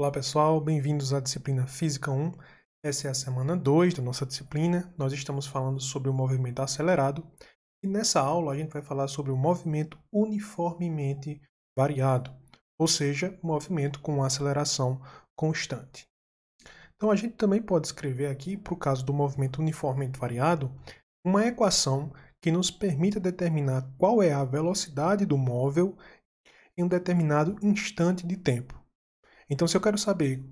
Olá pessoal, bem-vindos à disciplina Física 1. Essa é a semana 2 da nossa disciplina. Nós estamos falando sobre o movimento acelerado e nessa aula a gente vai falar sobre o movimento uniformemente variado, ou seja, o movimento com uma aceleração constante. Então a gente também pode escrever aqui, para o caso do movimento uniformemente variado, uma equação que nos permita determinar qual é a velocidade do móvel em um determinado instante de tempo. Então, se eu quero saber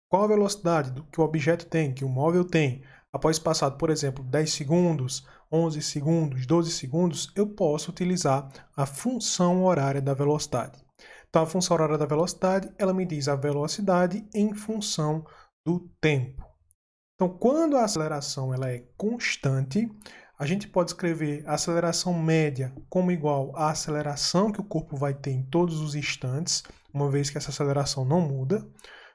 qual a velocidade que o objeto tem, que o móvel tem, após passado, por exemplo, 10 segundos, 11 segundos, 12 segundos, eu posso utilizar a função horária da velocidade. Então, a função horária da velocidade, ela me diz a velocidade em função do tempo. Então, quando a aceleração ela é constante, a gente pode escrever a aceleração média como igual à aceleração que o corpo vai ter em todos os instantes, uma vez que essa aceleração não muda.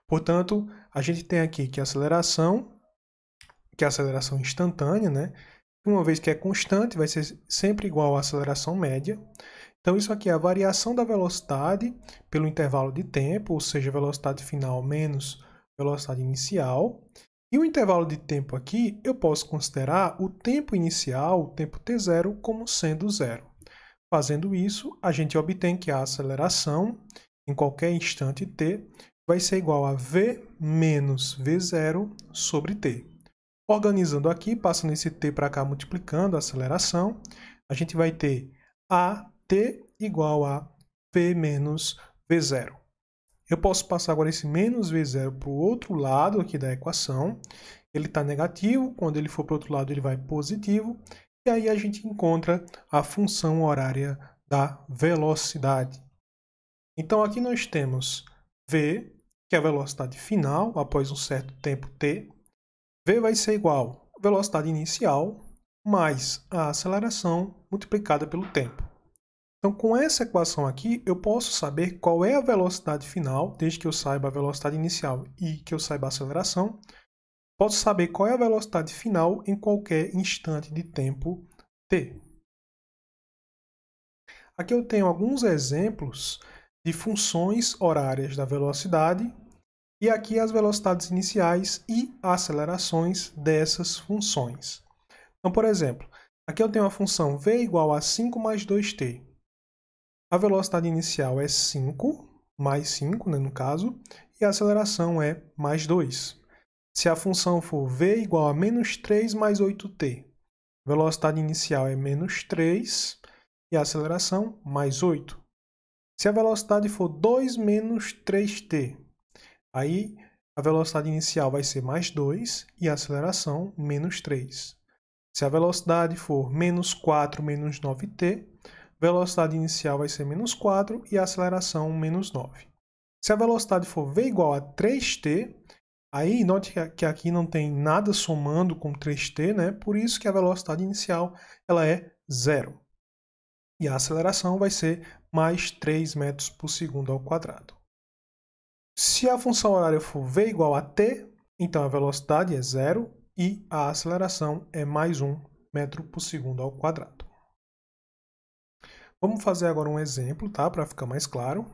Portanto, a gente tem aqui que a aceleração instantânea, né? Uma vez que é constante, vai ser sempre igual à aceleração média. Então, isso aqui é a variação da velocidade pelo intervalo de tempo, ou seja, velocidade final menos velocidade inicial. E o intervalo de tempo aqui, eu posso considerar o tempo inicial, o tempo t0, como sendo zero. Fazendo isso, a gente obtém que a aceleração, em qualquer instante t, vai ser igual a v menos v0 sobre t. Organizando aqui, passando esse t para cá, multiplicando a aceleração, a gente vai ter at igual a v menos v0. Eu posso passar agora esse menos v0 para o outro lado aqui da equação. Ele está negativo, quando ele for para o outro lado ele vai positivo. E aí a gente encontra a função horária da velocidade. Então aqui nós temos v, que é a velocidade final após um certo tempo t. V vai ser igual à velocidade inicial mais a aceleração multiplicada pelo tempo. Então, com essa equação aqui, eu posso saber qual é a velocidade final, desde que eu saiba a velocidade inicial e que eu saiba a aceleração. Posso saber qual é a velocidade final em qualquer instante de tempo t. Aqui eu tenho alguns exemplos de funções horárias da velocidade e aqui as velocidades iniciais e acelerações dessas funções. Então, por exemplo, aqui eu tenho a função v igual a 5 mais 2t. A velocidade inicial é 5, mais 5, né, no caso, e a aceleração é mais 2. Se a função for v igual a menos 3 mais 8t, a velocidade inicial é menos 3 e a aceleração mais 8. Se a velocidade for 2 menos 3t, aí a velocidade inicial vai ser mais 2 e a aceleração menos 3. Se a velocidade for menos 4 menos 9t, velocidade inicial vai ser menos 4 e a aceleração menos 9. Se a velocidade for v igual a 3t, aí note que aqui não tem nada somando com 3t, né? Por isso que a velocidade inicial ela é zero. E a aceleração vai ser mais 3 metros por segundo ao quadrado. Se a função horária for v igual a t, então a velocidade é zero e a aceleração é mais 1 metro por segundo ao quadrado. Vamos fazer agora um exemplo, tá? Para ficar mais claro.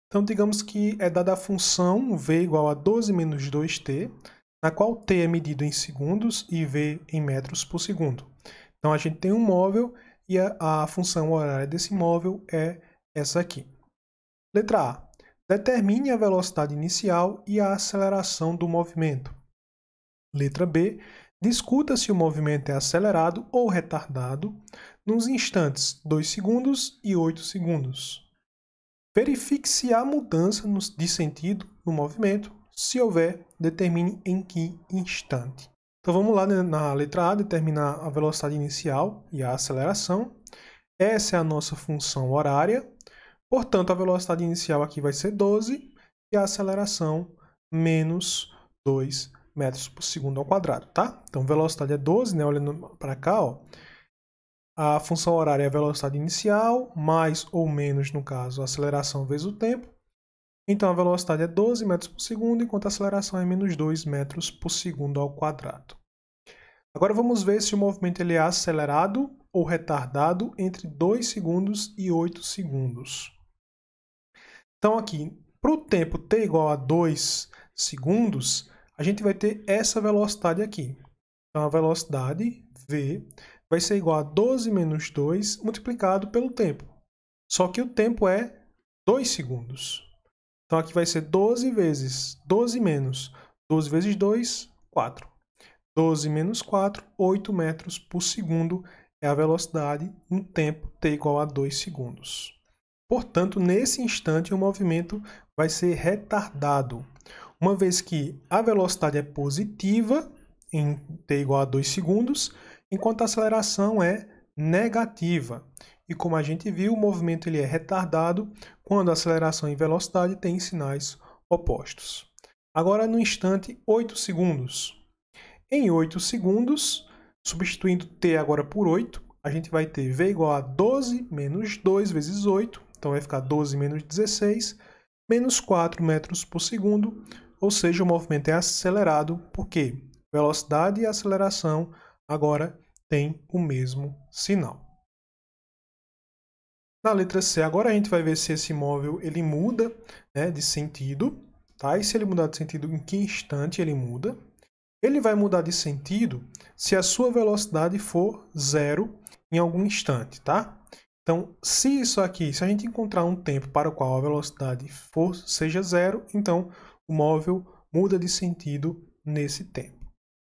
Então, digamos que é dada a função v igual a 12 menos 2t, na qual t é medido em segundos e v em metros por segundo. Então, a gente tem um móvel e a função horária desse móvel é essa aqui. Letra A. Determine a velocidade inicial e a aceleração do movimento. Letra B. Discuta se o movimento é acelerado ou retardado nos instantes 2 segundos e 8 segundos. Verifique se há mudança de sentido no movimento. Se houver, determine em que instante. Então vamos lá na letra A, determinar a velocidade inicial e a aceleração. Essa é a nossa função horária. Portanto, a velocidade inicial aqui vai ser 12 e a aceleração menos 2 metros por segundo ao quadrado, tá? Então, velocidade é 12, né? Olhando para cá, ó. A função horária é a velocidade inicial, mais ou menos, no caso, a aceleração vezes o tempo. Então, a velocidade é 12 metros por segundo, enquanto a aceleração é menos 2 metros por segundo ao quadrado. Agora, vamos ver se o movimento ele é acelerado ou retardado entre 2 segundos e 8 segundos. Então, aqui, Para o tempo t igual a 2 segundos, a gente vai ter essa velocidade aqui. Então, a velocidade, v, vai ser igual a 12 menos 2 multiplicado pelo tempo. Só que o tempo é 2 segundos. Então, aqui vai ser 12 vezes 12 menos 12 vezes 2, 4. 12 menos 4, 8 metros por segundo é a velocidade no tempo t igual a 2 segundos. Portanto, nesse instante, o movimento vai ser retardado. Uma vez que a velocidade é positiva, em t igual a 2 segundos, enquanto a aceleração é negativa. E como a gente viu, o movimento ele é retardado quando a aceleração e velocidade têm sinais opostos. Agora, no instante, 8 segundos. Em 8 segundos, substituindo t agora por 8, a gente vai ter v igual a 12 menos 2 vezes 8, então vai ficar 12 menos 16, menos 4 metros por segundo, ou seja, o movimento é acelerado, porque velocidade e aceleração agora têm o mesmo sinal. Na letra C, agora a gente vai ver se esse móvel ele muda, né, de sentido, tá? E se ele mudar de sentido, em que instante ele muda? Ele vai mudar de sentido se a sua velocidade for zero em algum instante, tá? Então, se isso aqui, se a gente encontrar um tempo para o qual a velocidade seja zero, então o móvel muda de sentido nesse tempo.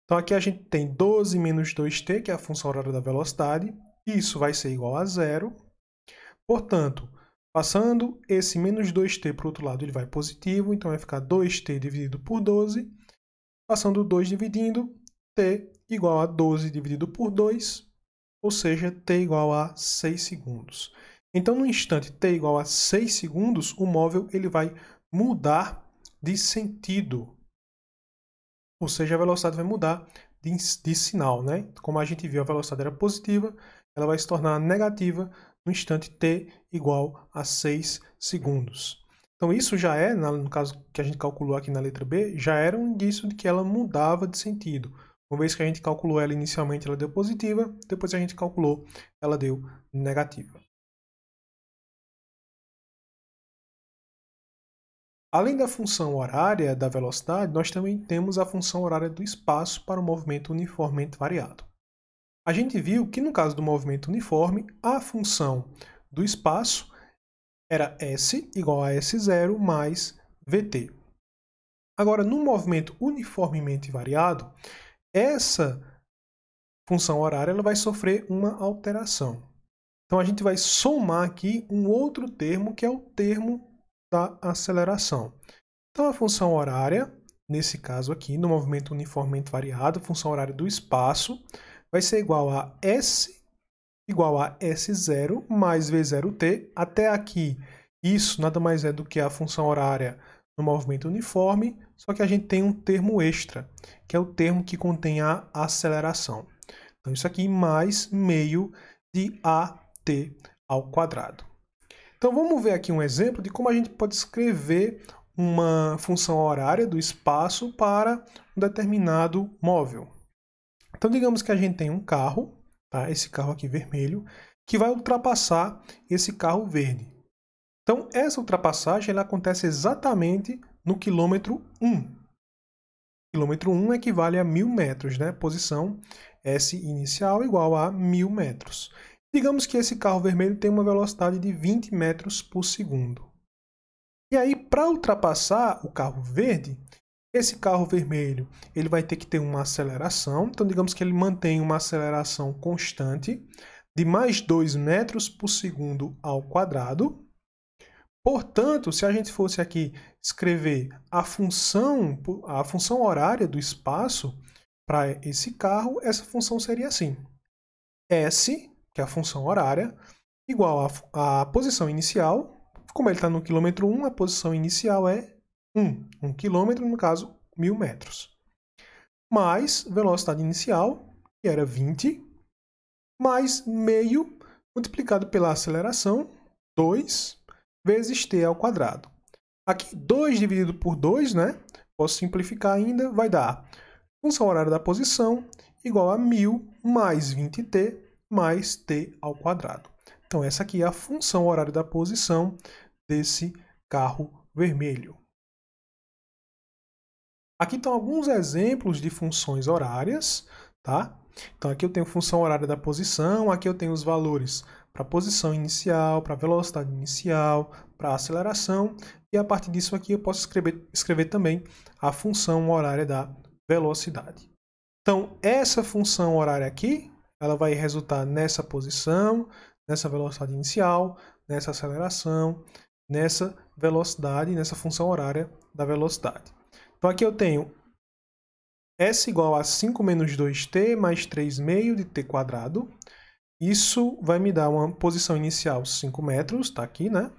Então, aqui a gente tem 12 menos 2t, que é a função horária da velocidade, e isso vai ser igual a zero. Portanto, passando esse menos 2t para o outro lado, ele vai positivo, então vai ficar 2t dividido por 12. Passando 2 dividindo, t igual a 12 dividido por 2, ou seja, t igual a 6 segundos. Então, no instante t igual a 6 segundos, o móvel ele vai mudar de sentido. Ou seja, a velocidade vai mudar de sinal, né? Como a gente viu, a velocidade era positiva, ela vai se tornar negativa no instante t igual a 6 segundos. Então, isso já é, no caso que a gente calculou aqui na letra B, já era um indício de que ela mudava de sentido. Uma vez que a gente calculou ela inicialmente, ela deu positiva, depois que a gente calculou, ela deu negativa. Além da função horária da velocidade, nós também temos a função horária do espaço para o movimento uniformemente variado. A gente viu que no caso do movimento uniforme, a função do espaço era S igual a S0 mais VT. Agora, no movimento uniformemente variado, essa função horária ela vai sofrer uma alteração. Então, a gente vai somar aqui um outro termo, que é o termo da aceleração. Então, a função horária, nesse caso aqui, no movimento uniformemente variado, a função horária do espaço, vai ser igual a S igual a S0 mais V0t. Até aqui, isso nada mais é do que a função horária no movimento uniforme, só que a gente tem um termo extra, que é o termo que contém a aceleração. Então, isso aqui mais meio de AT ao quadrado. Então, vamos ver aqui um exemplo de como a gente pode escrever uma função horária do espaço para um determinado móvel. Então, digamos que a gente tem um carro, tá? Esse carro aqui vermelho, que vai ultrapassar esse carro verde. Então, essa ultrapassagem ela acontece exatamente no quilômetro 1. Quilômetro 1 equivale a 1.000 metros, né? Posição S inicial igual a 1.000 metros. Digamos que esse carro vermelho tem uma velocidade de 20 metros por segundo. E aí, para ultrapassar o carro verde, esse carro vermelho ele vai ter que ter uma aceleração. Então, digamos que ele mantém uma aceleração constante de mais 2 metros por segundo ao quadrado. Portanto, se a gente fosse aqui escrever a função horária do espaço para esse carro, essa função seria assim. S, que é a função horária, igual à posição inicial. Como ele está no quilômetro 1, a posição inicial é 1 quilômetro, no caso, 1.000 metros. Mais velocidade inicial, que era 20, mais meio multiplicado pela aceleração, 2, vezes t ao quadrado. Aqui, 2 dividido por 2, né? Posso simplificar ainda, vai dar função horária da posição igual a 1.000 mais 20t mais t ao quadrado. Então, essa aqui é a função horária da posição desse carro vermelho. Aqui estão alguns exemplos de funções horárias, tá? Então aqui eu tenho função horária da posição, aqui eu tenho os valores para a posição inicial, para a velocidade inicial, para a aceleração, e a partir disso aqui eu posso escrever também a função horária da velocidade. Então essa função horária aqui, ela vai resultar nessa posição, nessa velocidade inicial, nessa aceleração, nessa velocidade, nessa função horária da velocidade. Então aqui eu tenho S igual a 5 menos 2t mais 3 meio de t quadrado. Isso vai me dar uma posição inicial 5 metros, está aqui, né?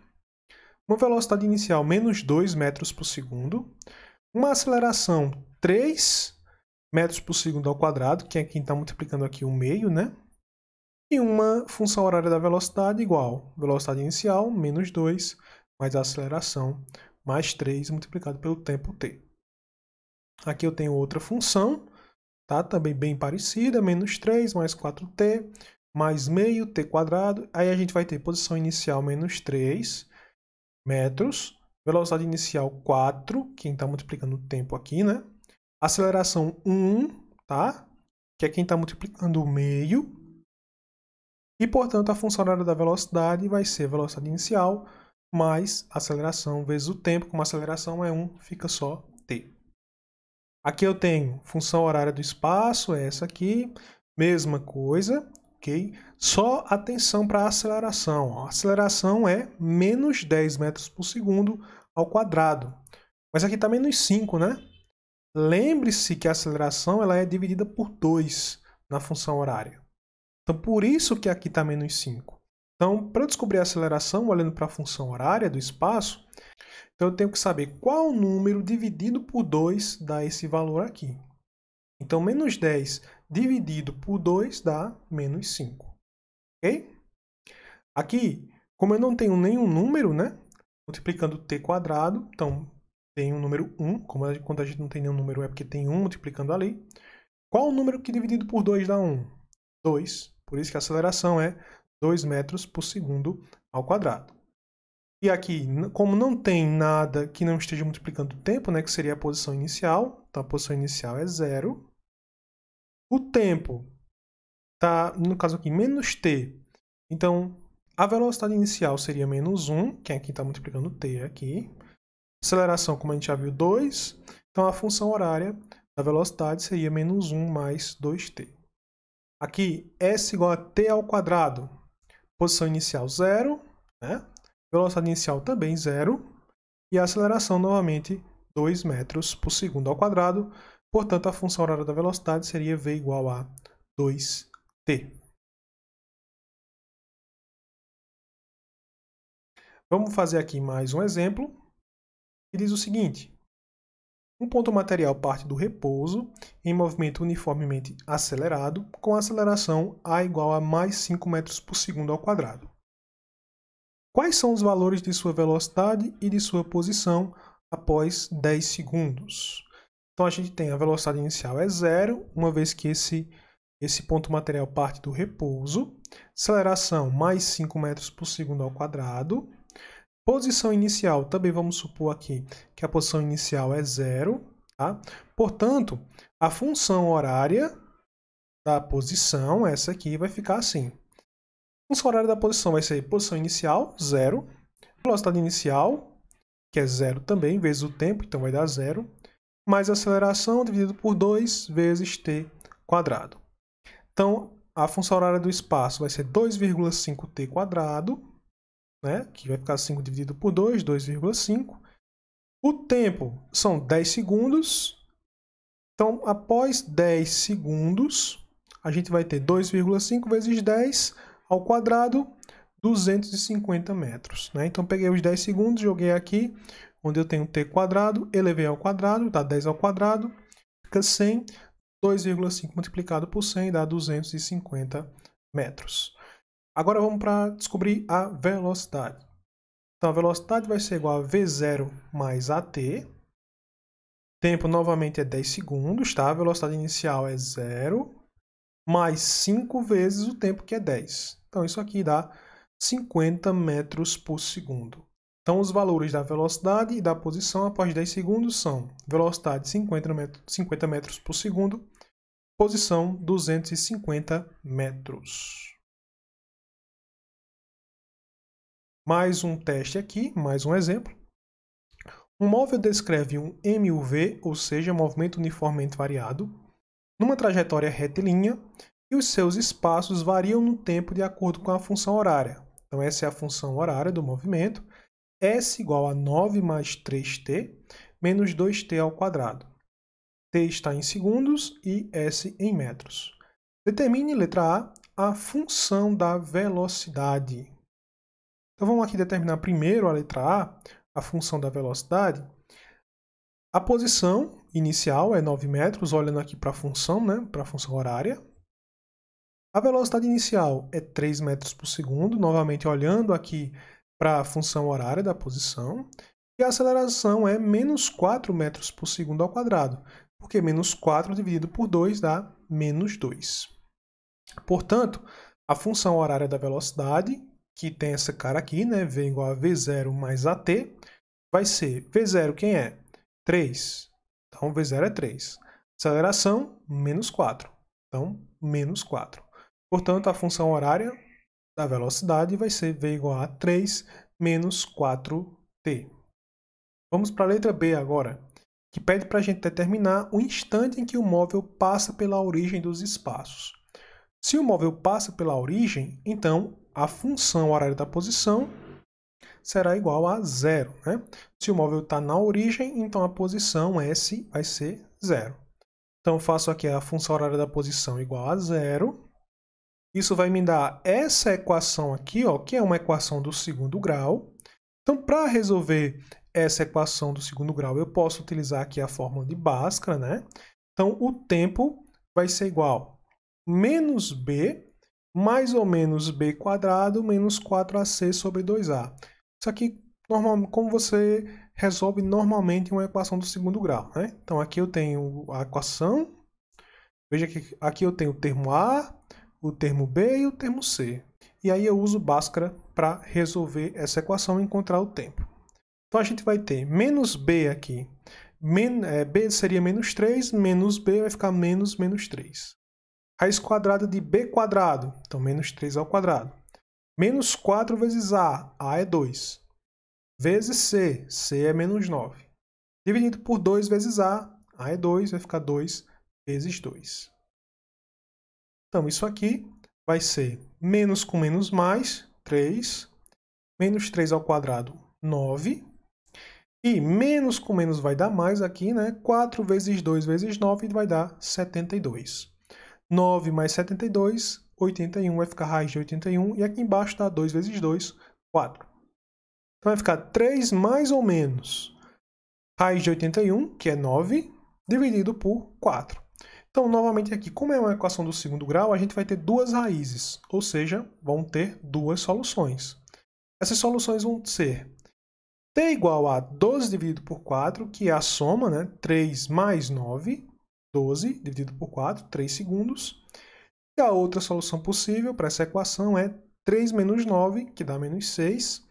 Uma velocidade inicial menos 2 metros por segundo. Uma aceleração 3 metros por segundo ao quadrado, que é quem está multiplicando aqui o meio, né? E uma função horária da velocidade igual velocidade inicial menos 2 mais a aceleração mais 3 multiplicado pelo tempo t. Aqui eu tenho outra função, tá? Também bem parecida, menos 3 mais 4t, mais meio t quadrado. Aí a gente vai ter posição inicial menos 3 metros, velocidade inicial 4, quem está multiplicando o tempo aqui, né? Aceleração 1, tá? Que é quem está multiplicando o meio. E, portanto, a função horária da velocidade vai ser velocidade inicial mais aceleração vezes o tempo. Como a aceleração é 1, fica só t. Aqui eu tenho função horária do espaço, é essa aqui, mesma coisa, ok? Só atenção para a aceleração. A aceleração é menos 10 metros por segundo ao quadrado. Mas aqui está menos 5, né? Lembre-se que a aceleração ela é dividida por 2 na função horária. Então, por isso que aqui está menos 5. Então, para eu descobrir a aceleração, olhando para a função horária do espaço, então eu tenho que saber qual número dividido por 2 dá esse valor aqui. Então, menos 10 dividido por 2 dá menos 5. Ok? Aqui, como eu não tenho nenhum número, né? Multiplicando t quadrado, então tem o número 1. Quando a gente não tem nenhum número é porque tem 1 multiplicando ali. Qual o número que dividido por 2 dá 1? 2. Por isso que a aceleração é 2 metros por segundo ao quadrado. E aqui, como não tem nada que não esteja multiplicando o tempo, né, que seria a posição inicial, então a posição inicial é 0. O tempo está, no caso aqui, menos t. Então, a velocidade inicial seria menos 1, que é quem está multiplicando t aqui. Aceleração, como a gente já viu, 2. Então, a função horária da velocidade seria menos 1 mais 2t. Aqui, S igual a t ao quadrado. Posição inicial 0, né? Velocidade inicial também 0. E a aceleração, novamente, 2 metros por segundo ao quadrado. Portanto, a função horária da velocidade seria V igual a 2t. Vamos fazer aqui mais um exemplo. Que diz o seguinte. Um ponto material parte do repouso em movimento uniformemente acelerado com aceleração A igual a mais 5 metros por segundo ao quadrado. Quais são os valores de sua velocidade e de sua posição após 10 segundos? Então, a gente tem a velocidade inicial é 0, uma vez que esse ponto material parte do repouso. Aceleração, mais 5 metros por segundo ao quadrado. Posição inicial, também vamos supor aqui que a posição inicial é 0. Tá? Portanto, a função horária da posição, essa aqui, vai ficar assim. A função horária da posição vai ser posição inicial, 0. Velocidade inicial, que é 0 também, vezes o tempo, então vai dar 0. Mais aceleração dividido por 2 vezes t quadrado. Então, a função horária do espaço vai ser 2,5t quadrado, né? Que vai ficar 5 dividido por 2, 2,5. O tempo são 10 segundos. Então, após 10 segundos, a gente vai ter 2,5 vezes 10 ao quadrado, 250 metros. Né? Então, peguei os 10 segundos, joguei aqui, onde eu tenho t quadrado, elevei ao quadrado, dá 10 ao quadrado, fica 100, 2,5 multiplicado por 100 dá 250 metros. Agora vamos para descobrir a velocidade. Então, a velocidade vai ser igual a V0 mais AT. Tempo, novamente, é 10 segundos, tá? A velocidade inicial é 0, mais 5 vezes o tempo, que é 10. Então, isso aqui dá 50 metros por segundo. Então, os valores da velocidade e da posição após 10 segundos são velocidade 50 metros por segundo, posição 250 metros. Mais um teste aqui, mais um exemplo. Um móvel descreve um MUV, ou seja, movimento uniformemente variado, numa trajetória retilínea, e os seus espaços variam no tempo de acordo com a função horária. Então, essa é a função horária do movimento. S igual a 9 mais 3t menos 2t ao quadrado. T está em segundos e S em metros. Determine, letra A função da velocidade. Então vamos aqui determinar primeiro a letra a função da velocidade. A posição inicial é 9 metros, olhando aqui para a função, né, para a função horária. A velocidade inicial é 3 metros por segundo, novamente olhando aqui para a função horária da posição, e a aceleração é menos 4 metros por segundo ao quadrado, porque menos 4 dividido por 2 dá menos 2. Portanto, a função horária da velocidade, que tem essa cara aqui, né, V igual a V0 mais AT, vai ser V0 quem é? 3. Então, V0 é 3. Aceleração, menos 4. Então, menos 4. Portanto, a função horária da velocidade vai ser V igual a 3 menos 4t. Vamos para a letra B agora, que pede para a gente determinar o instante em que o móvel passa pela origem dos espaços. Se o móvel passa pela origem, então a função horária da posição será igual a 0. Né? Se o móvel está na origem, então a posição S vai ser 0. Então eu faço aqui a função horária da posição igual a 0. Isso vai me dar essa equação aqui, ó, que é uma equação do segundo grau. Então, para resolver essa equação do segundo grau, eu posso utilizar aqui a fórmula de Bhaskara, né? Então, o tempo vai ser igual a menos b mais ou menos b quadrado menos 4ac sobre 2a. Isso aqui, como você resolve normalmente uma equação do segundo grau, né? Então, aqui eu tenho a equação. Veja que aqui eu tenho o termo A, o termo B e o termo C. E aí eu uso Bhaskara para resolver essa equação e encontrar o tempo. Então a gente vai ter menos B aqui. B seria menos 3, menos B vai ficar menos 3. Raiz quadrada de B quadrado, então menos 3 ao quadrado. Menos 4 vezes A é 2. Vezes C é menos 9. Dividido por 2 vezes A é 2, vai ficar 2 vezes 2. Então, isso aqui vai ser menos com menos mais, 3. Menos 3 ao quadrado, 9. E menos com menos vai dar mais aqui, né? 4 vezes 2 vezes 9 vai dar 72. 9 mais 72, 81, vai ficar raiz de 81. E aqui embaixo dá 2 vezes 2, 4. Então, vai ficar 3 mais ou menos raiz de 81, que é 9, dividido por 4. Então, novamente aqui, como é uma equação do segundo grau, a gente vai ter duas raízes, ou seja, vão ter duas soluções. Essas soluções vão ser t igual a 12 dividido por 4, que é a soma, né? 3 mais 9, 12 dividido por 4, 3 segundos. E a outra solução possível para essa equação é 3 menos 9, que dá menos 6,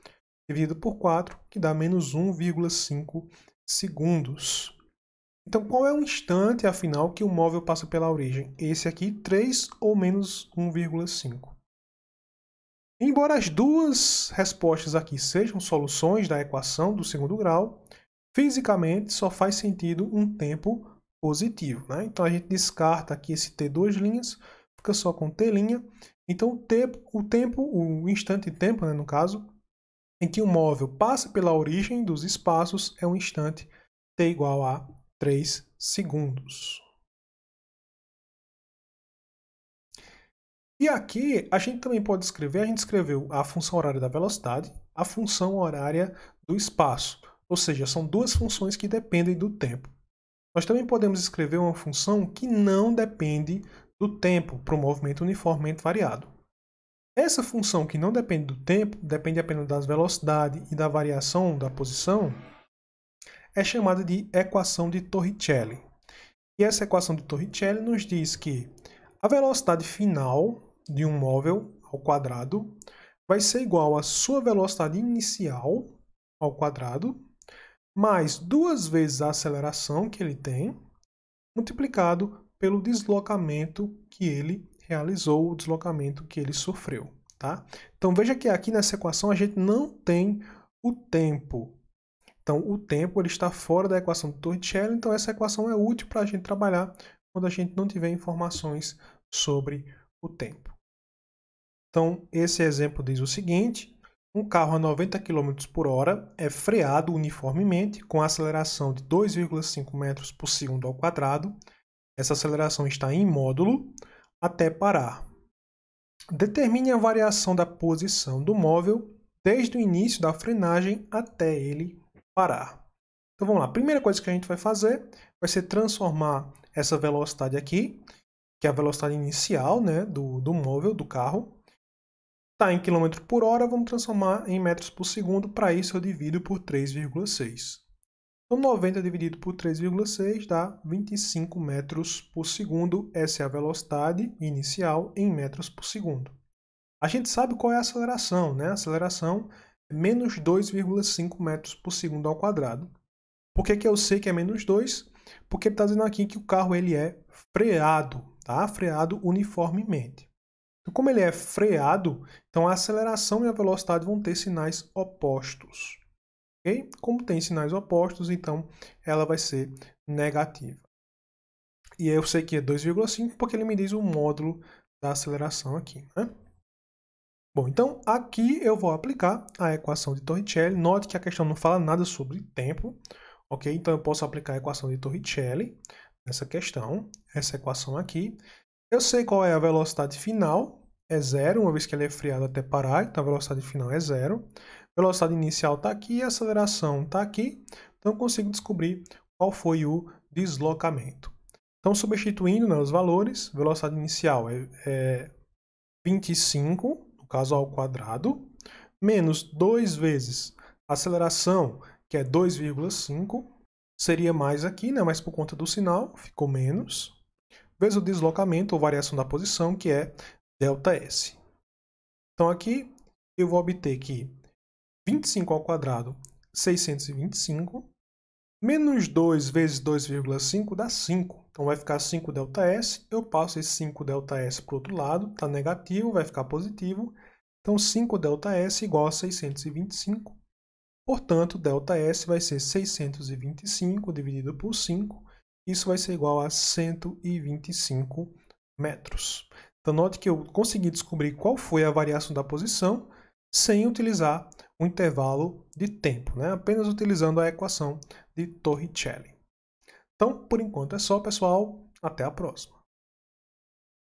dividido por 4, que dá menos 1,5 segundos. Então, qual é o instante, afinal, que o móvel passa pela origem? Esse aqui, 3 ou menos 1,5. Embora as duas respostas aqui sejam soluções da equação do segundo grau, fisicamente só faz sentido um tempo positivo. Né? Então, a gente descarta aqui esse t duas linhas, fica só com t'. Então, o instante de tempo, né, no caso, em que o móvel passa pela origem dos espaços é um instante t igual a 3 segundos. E aqui a gente também pode escrever, a gente escreveu a função horária da velocidade, a função horária do espaço. Ou seja, são duas funções que dependem do tempo. Nós também podemos escrever uma função que não depende do tempo para o movimento uniformemente variado. Essa função que não depende do tempo, depende apenas da velocidade e da variação da posição, é chamada de equação de Torricelli. E essa equação de Torricelli nos diz que a velocidade final de um móvel ao quadrado vai ser igual à sua velocidade inicial ao quadrado, mais 2 vezes a aceleração que ele tem, multiplicado pelo deslocamento que ele realizou, o deslocamento que ele sofreu. Tá? Então veja que aqui nessa equação a gente não tem o tempo. Então o tempo ele está fora da equação de Torricelli, então essa equação é útil para a gente trabalhar quando a gente não tiver informações sobre o tempo. Então esse exemplo diz o seguinte: um carro a 90 km por hora é freado uniformemente com aceleração de 2,5 metros por segundo ao quadrado. Essa aceleração está em módulo até parar. Determine a variação da posição do móvel desde o início da frenagem até ele parar. Então vamos lá, a primeira coisa que a gente vai fazer vai ser transformar essa velocidade aqui, que é a velocidade inicial, né, do móvel, do carro. Está em km por hora, vamos transformar em metros por segundo. Para isso eu divido por 3,6. Então 90 dividido por 3,6 dá 25 metros por segundo. Essa é a velocidade inicial em metros por segundo. A gente sabe qual é a aceleração, né? A aceleração é menos 2,5 metros por segundo ao quadrado. Por que eu sei que é menos 2? Porque ele está dizendo aqui que o carro ele é freado, tá? Freado uniformemente. Então, como ele é freado, então a aceleração e a velocidade vão ter sinais opostos. Okay? Como tem sinais opostos, então ela vai ser negativa. E eu sei que é 2,5 porque ele me diz o módulo da aceleração aqui, né? Bom, então aqui eu vou aplicar a equação de Torricelli. Note que a questão não fala nada sobre tempo, ok? Então eu posso aplicar a equação de Torricelli nessa questão, essa equação aqui. Eu sei qual é a velocidade final, é zero, uma vez que ele é freado até parar, então a velocidade final é zero. A velocidade inicial está aqui, a aceleração está aqui, então eu consigo descobrir qual foi o deslocamento. Então, substituindo, né, os valores, velocidade inicial é 25, no caso ao quadrado, menos 2 vezes a aceleração, que é 2,5, seria mais aqui, né, mas por conta do sinal, ficou menos, vezes o deslocamento ou variação da posição, que é ΔS. Então aqui eu vou obter que 25 ao quadrado, 625, menos 2 vezes 2,5 dá 5. Então vai ficar 5 ΔS, eu passo esse 5 ΔS para o outro lado, está negativo, vai ficar positivo. Então 5 ΔS igual a 625. Portanto, ΔS vai ser 625 dividido por 5. Isso vai ser igual a 125 metros. Então, note que eu consegui descobrir qual foi a variação da posição sem utilizar o intervalo de tempo, né? Apenas utilizando a equação de Torricelli. Então, por enquanto é só, pessoal. Até a próxima.